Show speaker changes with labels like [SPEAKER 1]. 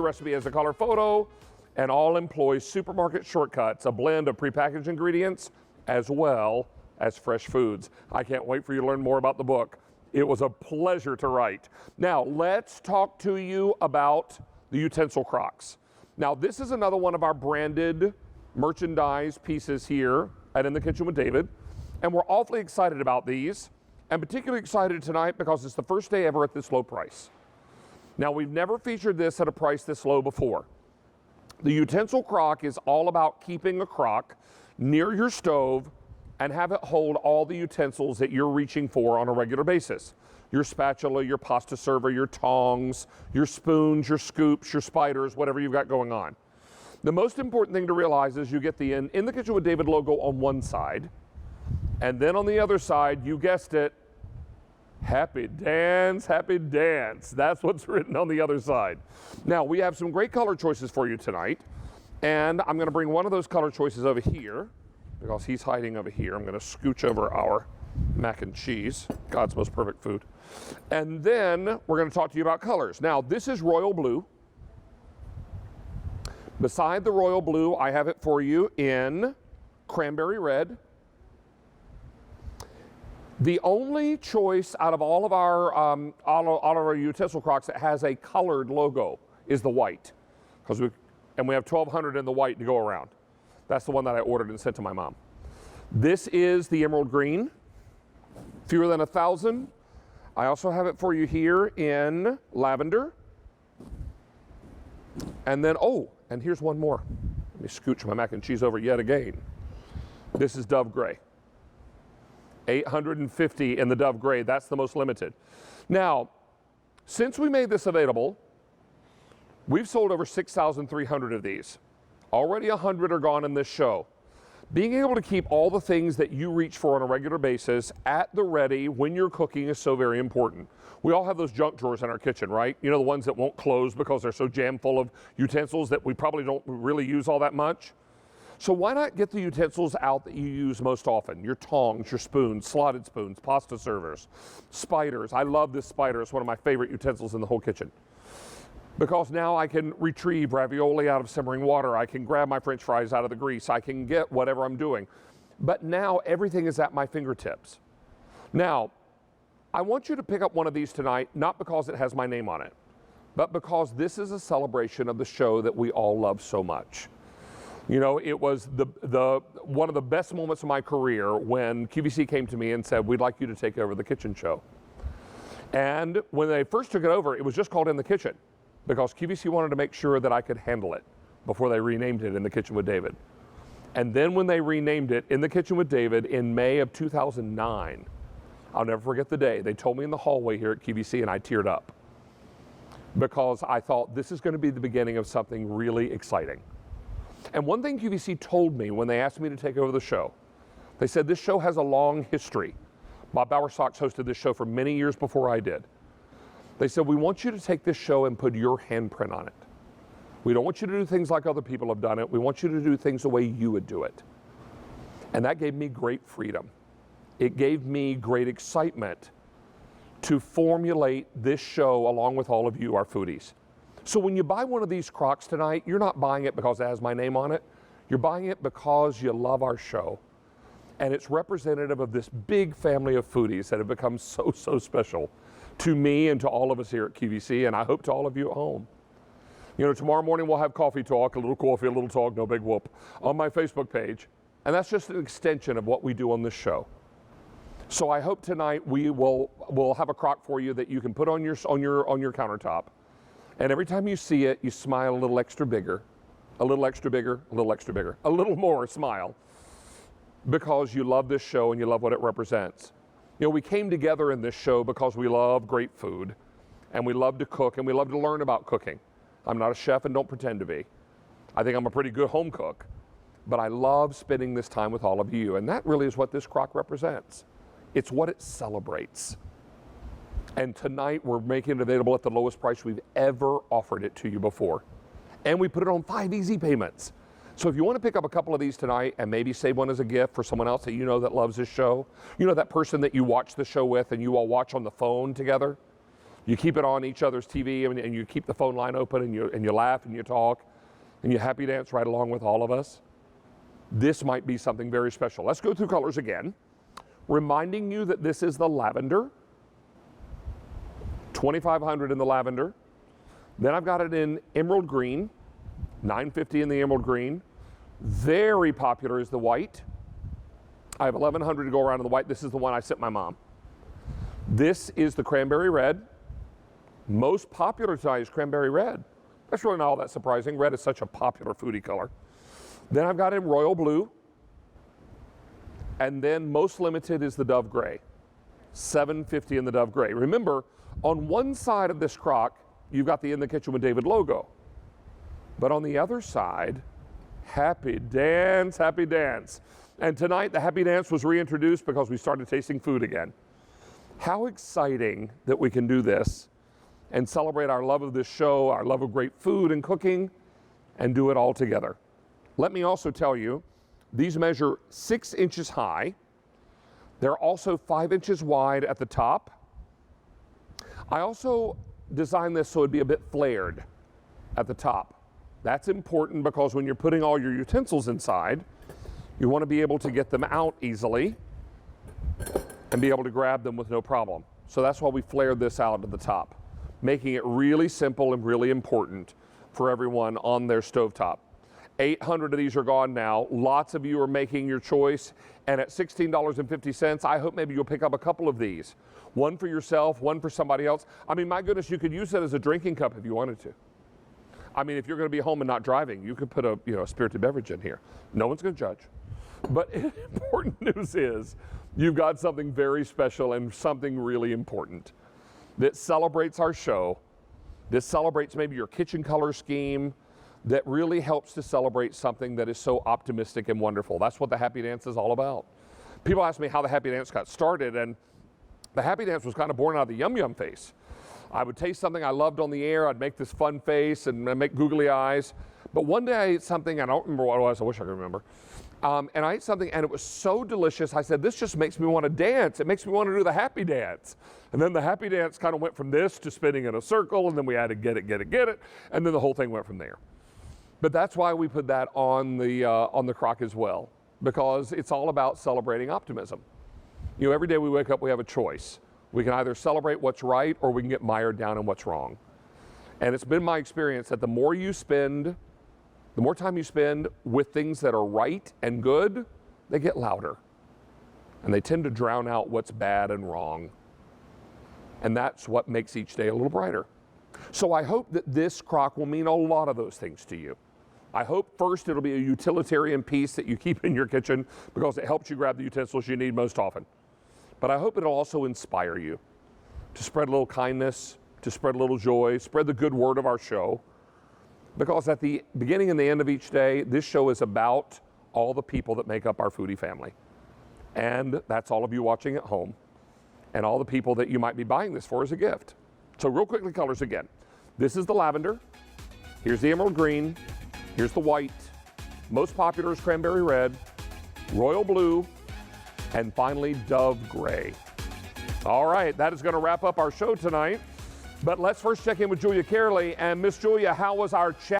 [SPEAKER 1] recipe has a color photo, and all employs supermarket shortcuts, a blend of prepackaged ingredients as well as fresh foods. I can't wait for you to learn more about the book. It was a pleasure to write. Now, let's talk to you about the Utensil Crocks. Now, this is another one of our branded merchandise pieces here at In the Kitchen with David, and we're awfully excited about these, and particularly excited tonight because it's the first day ever at this low price. Now, we've never featured this at a price this low before. The Utensil Crock is all about keeping a crock near your stove and have it hold all the utensils that you're reaching for on a regular basis. Your spatula, your pasta server, your tongs, your spoons, your scoops, your spiders, whatever you've got going on. The most important thing to realize is you get the In the Kitchen with David logo on one side, and then on the other side, you guessed it, Happy Dance, Happy Dance. That's what's written on the other side. Now, we have some great color choices for you tonight, and I'm going to bring one of those color choices over here because he's hiding over here. I'm going to scooch over our mac and cheese, God's most perfect food. And then we're going to talk to you about colors. Now, this is royal blue. Beside the royal blue, I have it for you in cranberry red. The only choice out of all of our utensil crocks that has a colored logo is the white, and we have 1,200 in the white to go around. That's the one that I ordered and sent to my mom. This is the emerald green, fewer than 1,000. I also have it for you here in lavender. And then, oh, and here's one more. Let me scooch my mac and cheese over yet again. This is dove gray. 850 in the dove gray. That's the most limited. Now, since we made this available, we've sold over 6,300 of these. Already 100 are gone in this show. Being able to keep all the things that you reach for on a regular basis at the ready when you're cooking is so very important. We all have those junk drawers in our kitchen, right? You know, the ones that won't close because they're so jam full of utensils that we probably don't really use all that much. So why not get the utensils out that you use most often? Your tongs, your spoons, slotted spoons, pasta servers, spiders. I love this spider. It's one of my favorite utensils in the whole kitchen. Because now I can retrieve ravioli out of simmering water. I can grab my French fries out of the grease. I can get whatever I'm doing. But now everything is at my fingertips. Now, I want you to pick up one of these tonight, not because it has my name on it, but because this is a celebration of the show that we all love so much. You know, it was one of the best moments of my career when QVC came to me and said, we'd like you to take over the kitchen show. And when they first took it over, it was just called In the Kitchen because QVC wanted to make sure that I could handle it before they renamed it In the Kitchen with David. And then when they renamed it In the Kitchen with David in May of 2009, I'll never forget the day. They told me in the hallway here at QVC and I teared up because I thought this is going to be the beginning of something really exciting. And one thing QVC told me when they asked me to take over the show, they said this show has a long history. Bob Bowersox hosted this show for many years before I did. They said, we want you to take this show and put your handprint on it. We don't want you to do things like other people have done it. We want you to do things the way you would do it. And that gave me great freedom. It gave me great excitement to formulate this show along with all of you, our foodies. So when you buy one of these crocks tonight, you're not buying it because it has my name on it. You're buying it because you love our show. And it's representative of this big family of foodies that have become so, so special to me and to all of us here at QVC, and I hope to all of you at home. You know, tomorrow morning we'll have coffee talk, a little coffee, a little talk, no big whoop, on my Facebook page. And that's just an extension of what we do on this show. So I hope tonight we'll have a crock for you that you can put on your countertop. And every time you see it, you smile a little extra bigger, a little extra bigger, a little extra bigger, a little more smile, because you love this show and you love what it represents. You know, we came together in this show because we love great food and we love to cook and we love to learn about cooking. I'm not a chef and don't pretend to be. I think I'm a pretty good home cook, but I love spending this time with all of you. And that really is what this crock represents. It's what it celebrates. And tonight we're making it available at the lowest price we've ever offered it to you before. And we put it on 5 easy payments. So if you want to pick up a couple of these tonight and maybe save one as a gift for someone else that you know that loves this show, you know that person that you watch the show with and you all watch on the phone together, You keep it on each other's TV and you keep the phone line open and you laugh and you talk and you happy dance right along with all of us. This might be something very special. Let's go through colors again. Reminding you that this is the lavender. 2,500 in the lavender. Then I've got it in emerald green. 950 in the emerald green. Very popular is the white. I have 1,100 to go around in the white. This is the one I sent my mom. This is the cranberry red. Most popular tonight is cranberry red. That's really not all that surprising. Red is such a popular foodie color. Then I've got in royal blue. And then most limited is the dove gray. 750 in the dove gray. Remember, on one side of this crock, you've got the In the Kitchen with David logo. But on the other side, happy dance, happy dance. And tonight, the happy dance was reintroduced because we started tasting food again. How exciting that we can do this and celebrate our love of this show, our love of great food and cooking, and do it all together. Let me also tell you, these measure 6 inches high. They're also 5 inches wide at the top. I also designed this so it'd be a bit flared at the top. That's important because when you're putting all your utensils inside, you want to be able to get them out easily and be able to grab them with no problem. So that's why we flared this out at the top, making it really simple and really important for everyone on their stovetop. 800 of these are gone now. Lots of you are making your choice. And at $16.50, I hope maybe you'll pick up a couple of these. One for yourself, one for somebody else. I mean, my goodness, you could use it as a drinking cup if you wanted to. I mean, if you're going to be home and not driving, you could put a spirited beverage in here. No one's going to judge. But important news is you've got something very special and something really important that celebrates our show. This celebrates maybe your kitchen color scheme, that really helps to celebrate something that is so optimistic and wonderful. That's what the happy dance is all about. People ask me how the happy dance got started, and the happy dance was kind of born out of the yum yum face. I would taste something I loved on the air, I'd make this fun face and make googly eyes. But one day I ate something, I don't remember what it was, I wish I could remember. And I ate something and it was so delicious, I said, this just makes me want to dance. It makes me want to do the happy dance. And then the happy dance kind of went from this to spinning in a circle, and then we added get it, get it, get it, and then the whole thing went from there. But that's why we put that on the crock as well, because it's all about celebrating optimism. You know, every day we wake up, we have a choice. We can either celebrate what's right or we can get mired down in what's wrong. And it's been my experience that the more time you spend with things that are right and good, they get louder. And they tend to drown out what's bad and wrong. And that's what makes each day a little brighter. So I hope that this crock will mean a lot of those things to you. I hope first it'll be a utilitarian piece that you keep in your kitchen because it helps you grab the utensils you need most often. But I hope it'll also inspire you to spread a little kindness, to spread a little joy, spread the good word of our show. Because at the beginning and the end of each day, this show is about all the people that make up our foodie family. And that's all of you watching at home and all the people that you might be buying this for as a gift. So real quickly, colors again. This is the lavender. Here's the emerald green. Here's the white. Most popular is cranberry red, royal blue, and finally dove gray. All right, that is going to wrap up our show tonight. But let's first check in with Julia Carely. And Miss Julia, how was our chat?